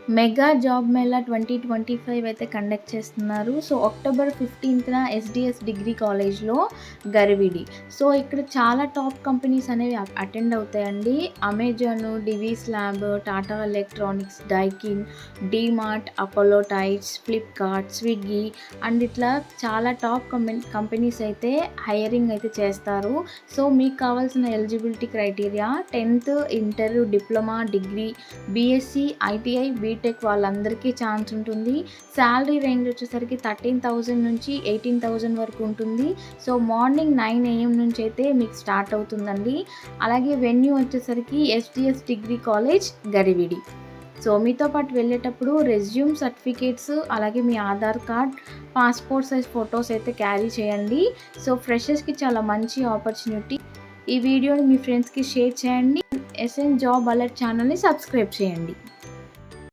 Mega job Mela 2025 అయితే conduct చేస్తున్నారు. So, October 15న SDS degree కాలేజ్‌లో గరివిడి. సో, ఇక్కడ చాలా టాప్ కంపెనీస్ అనేవి అటెండ్ అవుతాయండి. Amazon, Divi's lab, Tata electronics, Daikin, DMart, Apollo tyres, Flipkart, Swiggy and ఇట్లా చాలా టాప్ కంపెనీస్ అయితే హైరింగ్ అయితే చేస్తారు. సో, మీకు కావాల్సిన eligibility criteria 10th, inter, diploma, degree, BSc, ITI, BTech వాళ్ళందరికీ ఛాన్స్ ఉంటుంది. శాలరీ రేంజ్ వచ్చేసరికి 13,000 నుంచి 18,000 వరకు ఉంటుంది. సో, మార్నింగ్ 9 AM నుంచి అయితే మీకు స్టార్ట్ అవుతుందండి. అలాగే వెన్యూ వచ్చేసరికి SDS degree college Garividi. So, మీతో పాటు వెళ్ళేటప్పుడు రెజ్యూమ్, సర్టిఫికేట్స్ అలాగే మీ Aadhaar card, passport size photos అయితే క్యారీ చేయండి. సో, ఫ్రెషర్స్‌కి చాలా మంచి ఆపర్చునిటీ. ఈ వీడియోని మీ ఫ్రెండ్స్‌కి షేర్ చేయండి. ఎస్ఎన్ జాబ్ అలర్ట్ ఛానల్‌ని సబ్స్క్రైబ్ చేయండి.